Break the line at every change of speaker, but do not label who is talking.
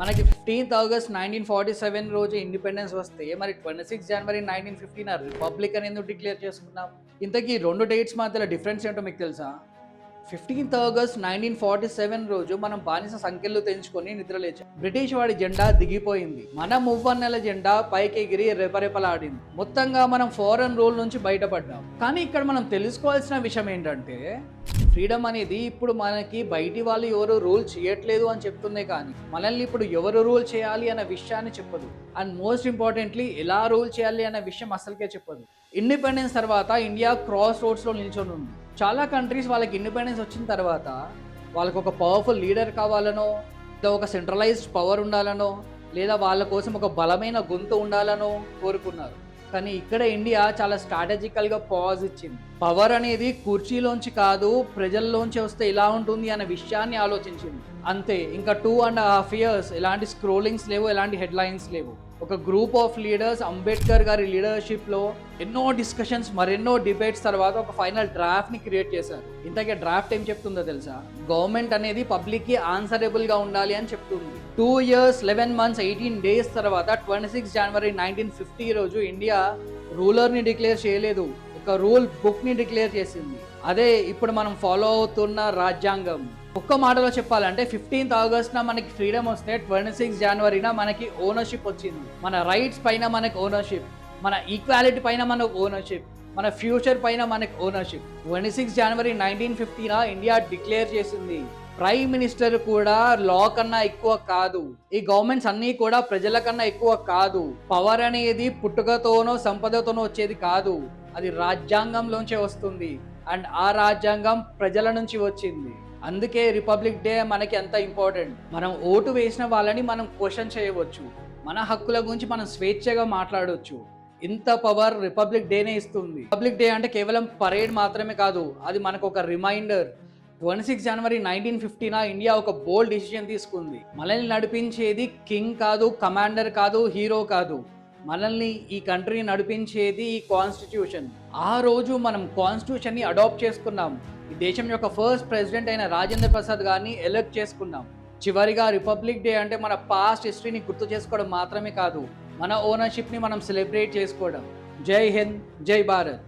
మనకి 15th August 1947 రోజు independence వస్తే మరి 26 జనవరి 1915 రిపబ్లిక్ అని ఎందుకు డిక్లేర్ చేసుకున్నాం? ఇంతకీ రెండు డేట్స్ మధ్యలో డిఫరెన్స్ ఏంటో మీకు తెలుసా? 15th ఆగస్ట్ 1947 రోజు మనం బానిస సంఖ్యలు తెంచుకొని నిద్రలేచాం. బ్రిటిష్ వాడి జెండా దిగిపోయింది. మన మువ్వన్నెల జెండా పైకి ఎగిరి రెపరెపలాడింది. మొత్తంగా మనం ఫారెన్ రూల్ నుంచి బయటపడ్డాం. కానీ ఇక్కడ మనం తెలుసుకోవాల్సిన విషయం ఏంటంటే, ఫ్రీడమ్ అనేది ఇప్పుడు మనకి బయటి వాళ్ళు ఎవరు రూల్ చేయట్లేదు అని చెప్తుందే కానీ మనల్ని ఇప్పుడు ఎవరు రూల్ చేయాలి అన్న విషయాన్ని చెప్పదు. అండ్ మోస్ట్ ఇంపార్టెంట్లీ ఎలా రూల్ చేయాలి అనే విషయం అసలుకే చెప్పదు. ఇండిపెండెన్స్ తర్వాత ఇండియా క్రాస్ రోడ్స్లో నిల్చొని ఉంది. చాలా కంట్రీస్ వాళ్ళకి ఇండిపెండెన్స్ వచ్చిన తర్వాత వాళ్ళకు ఒక పవర్ఫుల్ లీడర్ కావాలనో, లేదా ఒక సెంట్రలైజ్డ్ పవర్ ఉండాలనో, లేదా వాళ్ళ కోసం ఒక బలమైన గొంతు ఉండాలనో కోరుకున్నారు. కానీ ఇక్కడ ఇండియా చాలా స్ట్రాటజికల్గా పాజ్ ఇచ్చింది. పవర్ అనేది కుర్చీలోంచి కాదు, ప్రజల్లోంచి వస్తే ఇలా ఉంటుంది అనే విషయాన్ని ఆలోచించింది. అంతే. ఇంకా 2.5 years ఎలాంటి స్క్రోలింగ్స్ లేవు, ఎలాంటి హెడ్లైన్స్ లేవు. ఒక గ్రూప్ ఆఫ్ లీడర్స్ అంబేద్కర్ గారి లీడర్షిప్లో ఎన్నో డిస్కషన్స్, మరెన్నో డిబేట్స్ తర్వాత ఒక ఫైనల్ డ్రాఫ్ట్ని క్రియేట్ చేశారు. ఇంతకే డ్రాఫ్ట్ ఏం చెప్తుందో తెలుసా? గవర్నమెంట్ అనేది పబ్లిక్కి ఆన్సరబుల్గా ఉండాలి అని చెప్తుంది. 2 years 11 months 18 days తర్వాత 26 జనవరి 1950 రోజు ఇండియా రూలర్ని డిక్లేర్ చేయలేదు, ఒక రూల్ బుక్ని డిక్లేర్ చేసింది. అదే ఇప్పుడు మనం ఫాలో అవుతున్న రాజ్యాంగం. ఒక్క మాటలో చెప్పాలంటే 15th ఆగస్ట్న మనకి ఫ్రీడమ్ వస్తే 26 జనవరిన మనకి ఓనర్షిప్ వచ్చింది. మన రైట్స్ పైన మనకి ఓనర్షిప్, మన ఈక్వాలిటీ పైన మనకు ఓనర్షిప్, మన ఫ్యూచర్ పైన మనకు ఓనర్షిప్. 26 జనవరి 1950న ఇండియా డిక్లేర్ చేసింది. ప్రైమ్ మినిస్టర్ కూడా లా కన్నా ఎక్కువ కాదు. ఈ గవర్నమెంట్స్ అన్నీ కూడా ప్రజల కన్నా ఎక్కువ కాదు. పవర్ అనేది పుట్టుకతోనో సంపదతోనో వచ్చేది కాదు, అది రాజ్యాంగంలోంచే వస్తుంది. అండ్ ఆ రాజ్యాంగం ప్రజల నుంచి వచ్చింది. అందుకే రిపబ్లిక్ డే మనకి ఎంత ఇంపార్టెంట్. మనం ఓటు వేసిన వాళ్ళని మనం క్వశ్చన్ చేయవచ్చు, మన హక్కుల గురించి మనం స్వేచ్ఛగా మాట్లాడవచ్చు. ఇంత పవర్ రిపబ్లిక్ డేనే ఇస్తుంది. రిపబ్లిక్ డే అంటే కేవలం పరేడ్ మాత్రమే కాదు, అది మనకు ఒక రిమైండర్. 26 జనవరి 1950న ఇండియా ఒక బోల్డ్ డిసిజన్ తీసుకుంది. మనల్ని నడిపించేది కింగ్ కాదు, కమాండర్ కాదు, హీరో కాదు. మనల్ని ఈ కంట్రీని నడిపించేది ఈ కాన్స్టిట్యూషన్. ఆ రోజు మనం కాన్స్టిట్యూషన్ని అడాప్ట్ చేసుకున్నాం. ఈ దేశం యొక్క ఫస్ట్ ప్రెసిడెంట్ అయిన రాజేంద్ర ప్రసాద్ గారిని ఎలక్ట్ చేసుకున్నాం. చివరిగా రిపబ్లిక్ డే అంటే మన పాస్ట్ హిస్టరీని గుర్తు చేసుకోవడం మాత్రమే కాదు, మన ఓనర్షిప్ని మనం సెలబ్రేట్ చేసుకోవడం. జై హింద్, జై భారత్.